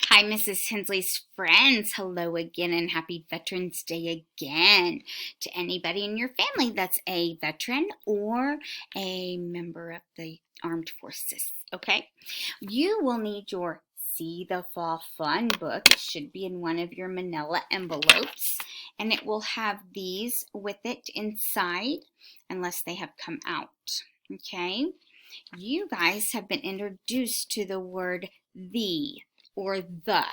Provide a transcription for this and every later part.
Hi, Mrs. Hensley's friends. Hello again and happy Veterans Day again to anybody in your family that's a veteran or a member of the armed forces, okay? You will need your See the Fall Fun book. It should be in one of your manila envelopes, and it will have these with it inside unless they have come out, okay? You guys have been introduced to the word the or the.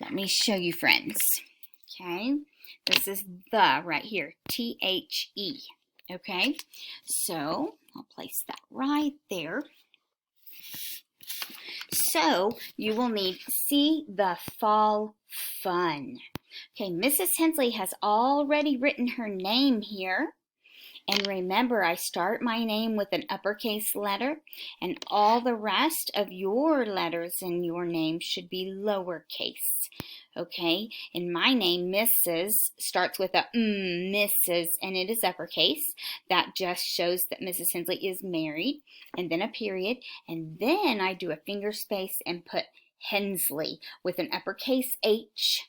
Let me show you, friends. Okay, this is the right here, T-H-E. Okay, so I'll place that right there. So you will need See the Fall Fun. Okay, Mrs. Hensley has already written her name here. And remember, I start my name with an uppercase letter, and all the rest of your letters in your name should be lowercase. Okay? And my name, Mrs., starts with a Mrs., and it is uppercase. That just shows that Mrs. Hensley is married, and then a period, and then I do a finger space and put Hensley with an uppercase H,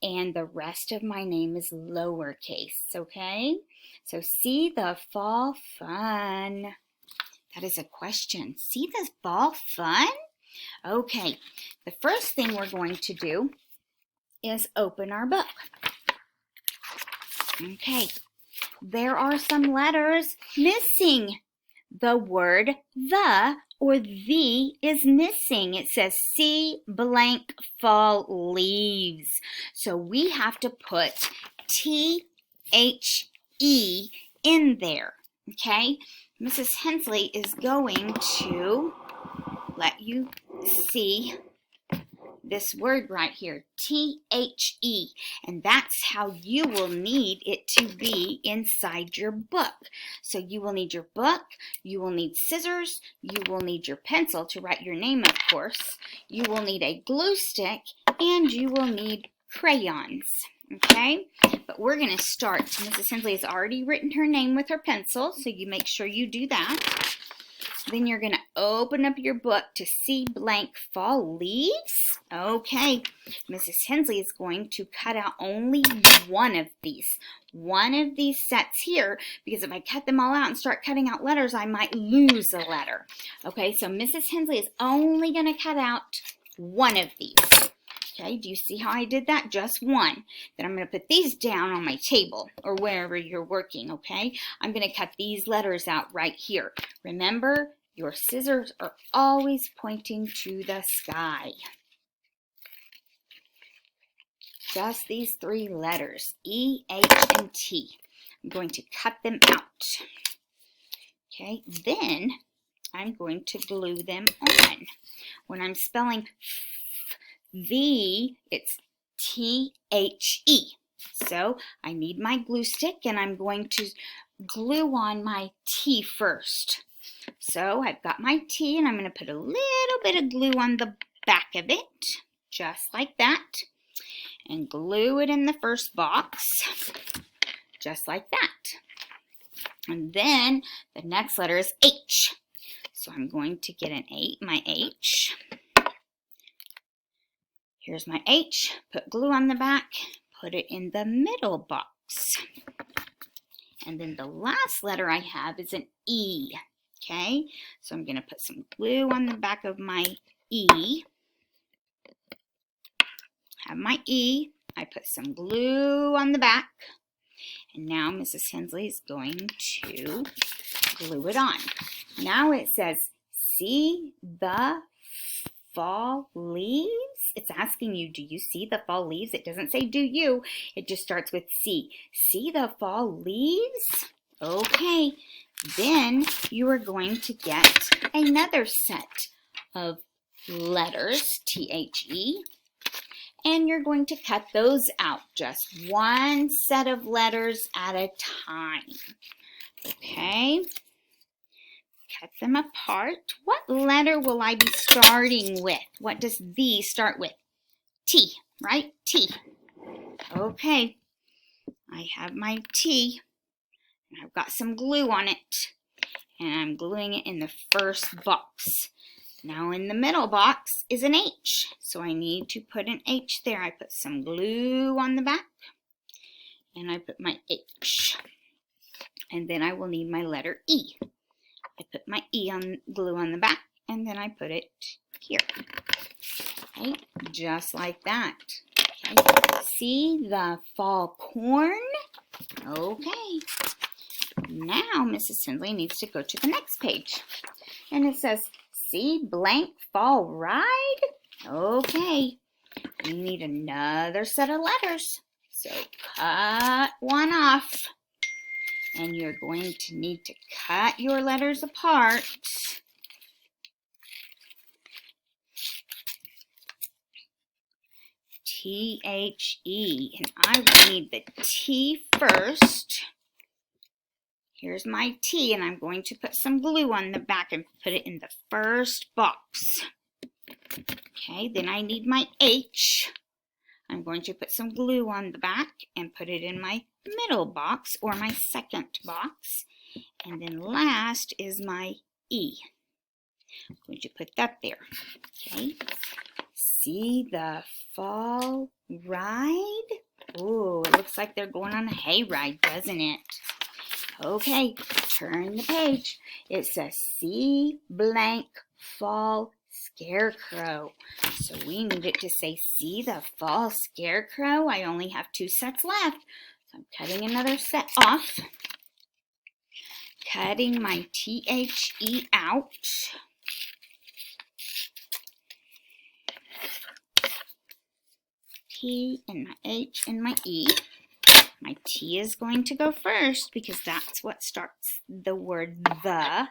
and the rest of my name is lowercase, okay? So See the Fall Fun. That is a question. See the fall fun? Okay, the first thing we're going to do is open our book. Okay, there are some letters missing. The word the or the is missing. It says see blank fall leaves. So we have to put T-H-E in there. Okay? Mrs. Hensley is going to let you see this word right here, T-H-E, and that's how you will need it to be inside your book. So you will need your book, you will need scissors, you will need your pencil to write your name, of course, you will need a glue stick, and you will need crayons. Okay, but we're going to start. Mrs. Hensley has already written her name with her pencil, so you make sure you do that. Then you're going to open up your book to see blank fall leaves. Okay, Mrs. Hensley is going to cut out only one of these sets here, because if I cut them all out and start cutting out letters, I might lose a letter. Okay, so Mrs. Hensley is only going to cut out one of these. Okay, do you see how I did that? Just one. Then I'm going to put these down on my table or wherever you're working, okay? I'm going to cut these letters out right here. Remember, your scissors are always pointing to the sky. Just these three letters, E, H, and T. I'm going to cut them out. Okay, then I'm going to glue them on. When I'm spelling the, it's T-H-E. So I need my glue stick, and I'm going to glue on my T first. So I've got my T, and I'm going to put a little bit of glue on the back of it, just like that, and glue it in the first box, just like that. And then the next letter is H. So I'm going to get my H. Here's my H, put glue on the back, put it in the middle box. And then the last letter I have is an E, okay? So I'm going to put some glue on the back of my E. Have my E, I put some glue on the back. And now Mrs. Hensley is going to glue it on. Now it says, see the fall leaves? It's asking you, do you see the fall leaves? It doesn't say do you, it just starts with see. See the fall leaves? Okay, then you are going to get another set of letters, T-H-E, and you're going to cut those out, just one set of letters at a time. Okay. Cut them apart. What letter will I be starting with? What does the start with? T, right? T. Okay. I have my T, and I've got some glue on it, and I'm gluing it in the first box. Now in the middle box is an H, so I need to put an H there. I put some glue on the back, and I put my H. And then I will need my letter E. I put my E on glue on the back, and then I put it here. Okay, just like that. Okay, see the fall corn? Okay. Now Mrs. Tinsley needs to go to the next page. And it says, see blank fall ride? Okay. We need another set of letters. So cut one off. And you're going to need to cut your letters apart. T-H-E. And I will need the T first. Here's my T, and I'm going to put some glue on the back and put it in the first box. Okay, then I need my H. I'm going to put some glue on the back and put it in my middle box or my second box. And then last is my E. I'm going to put that there. Okay, see the fall ride? Oh, it looks like they're going on a hay ride, doesn't it? Okay, turn the page. It says, see blank fall scarecrow. So we need it to say, see the fall scarecrow. I only have 2 sets left. So I'm cutting another set off. Cutting my T-H-E out. T and my H and my E. My T is going to go first because that's what starts the word the.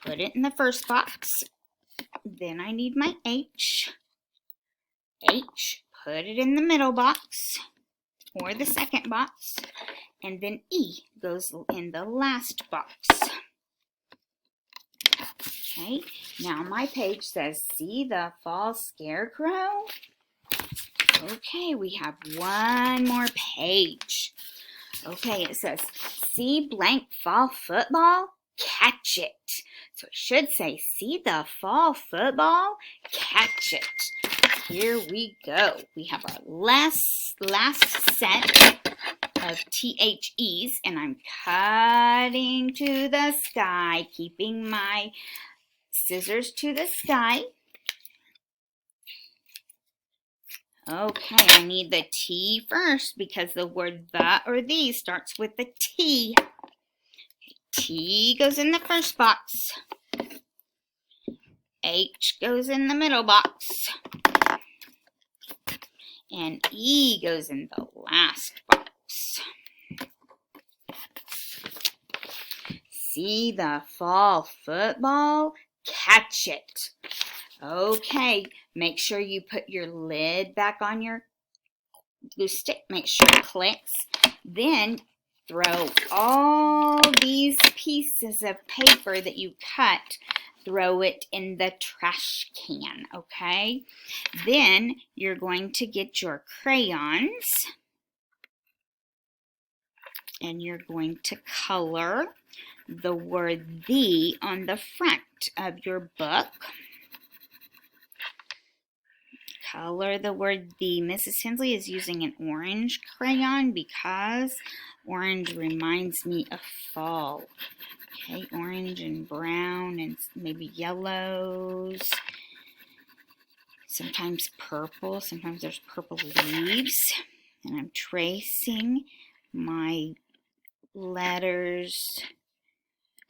Put it in the first box. Then I need my H. H, put it in the middle box or the second box. And then E goes in the last box. Okay, now my page says, see the fall scarecrow? Okay, we have one more page. Okay, it says, see blank fall football? Catch it. So it should say, see the fall football? Catch it. Here we go. We have our last set of T-H-Es, and I'm cutting to the sky, keeping my scissors to the sky. Okay, I need the T first because the word the or the starts with the T. T goes in the first box. H goes in the middle box. And E goes in the last box. See the fall football? Catch it. Okay, make sure you put your lid back on your glue stick. Make sure it clicks. Then throw all these pieces of paper that you cut, throw it in the trash can, okay? Then you're going to get your crayons and you're going to color the word the on the front of your book. Color the word the. Mrs. Tinsley is using an orange crayon because orange reminds me of fall. Okay, orange and brown and maybe yellows. Sometimes purple. Sometimes there's purple leaves. And I'm tracing my letters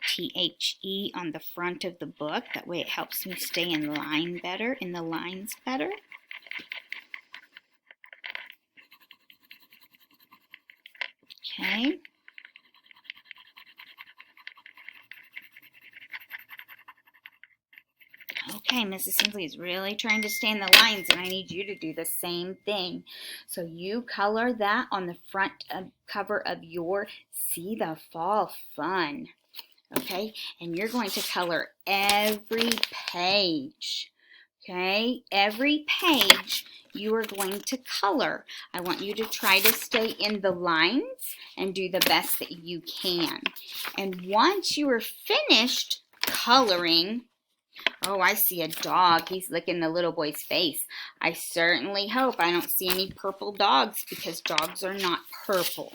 T-H-E on the front of the book. That way it helps me stay in line better, in the lines better. Okay. Okay, Mrs. Tinsley is really trying to stay in the lines, and I need you to do the same thing. So you color that on the front cover of your See the Fall Fun. Okay, and you're going to color every page. Okay, every page you are going to color. I want you to try to stay in the lines and do the best that you can. And once you are finished coloring, Oh, I see a dog. He's licking the little boy's face. I certainly hope I don't see any purple dogs because dogs are not purple,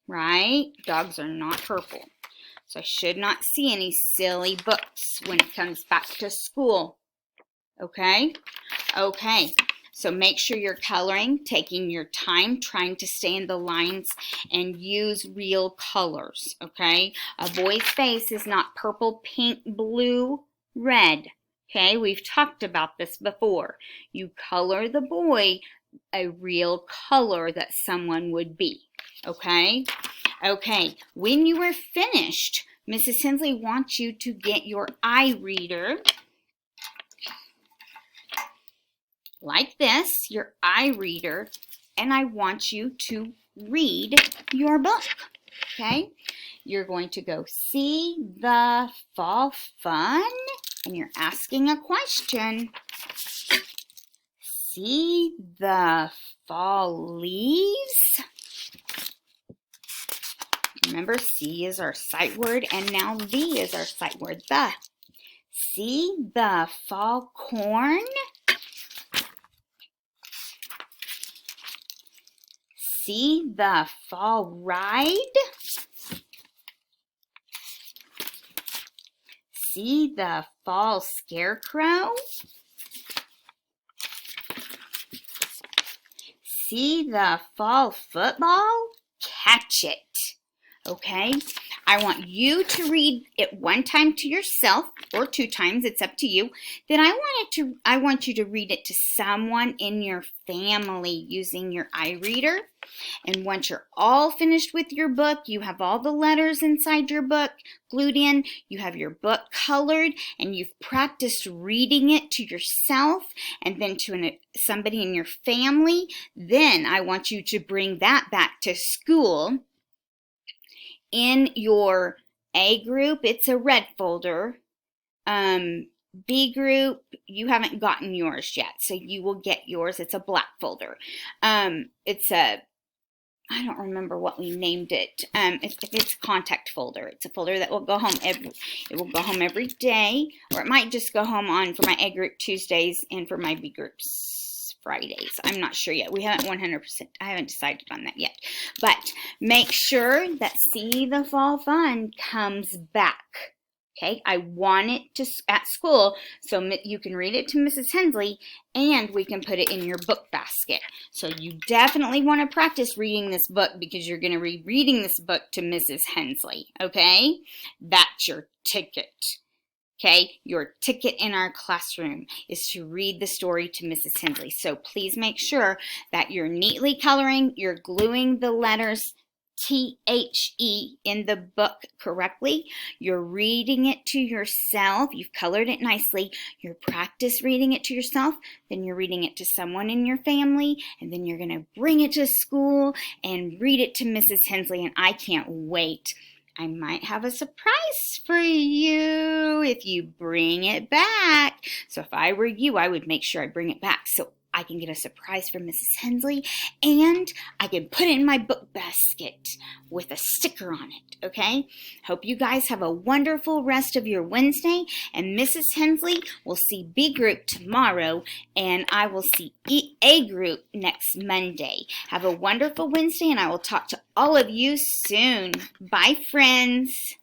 right? Dogs are not purple. So I should not see any silly books when it comes back to school. Okay? Okay. So make sure you're coloring, taking your time, trying to stay in the lines, and use real colors. Okay? A boy's face is not purple, pink, blue, red. Okay? We've talked about this before. You color the boy a real color that someone would be. Okay? Okay, when you are finished, Mrs. Hensley wants you to get your eye reader like this, your eye reader, and I want you to read your book, okay? You're going to go see the fall fun, and you're asking a question. See the fall leaves? Remember, see is our sight word, and now the is our sight word, the. See the fall corn? See the fall ride? See the fall scarecrow? See the fall football? Catch it. Okay, I want you to read it one time to yourself or 2 times, it's up to you. Then I want you to read it to someone in your family using your eye reader. And once you're all finished with your book, you have all the letters inside your book glued in, you have your book colored, and you've practiced reading it to yourself and then to somebody in your family. Then I want you to bring that back to school. In your A group, it's a red folder. B group, you haven't gotten yours yet, so you will get yours. It's a black folder. I don't remember what we named it. It's a contact folder. It's a folder that will go home every day, or it might just go home on for my A group Tuesdays and for my B groups Fridays. I'm not sure yet. We haven't 100%. I haven't decided on that yet. But make sure that See the Fall Fun comes back. Okay, I want it at school so you can read it to Mrs. Hensley and we can put it in your book basket. So you definitely want to practice reading this book because you're going to be reading this book to Mrs. Hensley. Okay, that's your ticket. Okay, your ticket in our classroom is to read the story to Mrs. Hensley. So please make sure that you're neatly coloring, you're gluing the letters T-H-E in the book correctly. You're reading it to yourself. You've colored it nicely. You're practice reading it to yourself. Then you're reading it to someone in your family. And then you're going to bring it to school and read it to Mrs. Hensley. And I can't wait. I might have a surprise for you if you bring it back. So if I were you, I would make sure I bring it back so I can get a surprise from Mrs. Hensley and I can put it in my book basket with a sticker on it, okay? Hope you guys have a wonderful rest of your Wednesday, and Mrs. Hensley will see B group tomorrow and I will see A group next Monday. Have a wonderful Wednesday and I will talk to all of you soon. Bye, friends.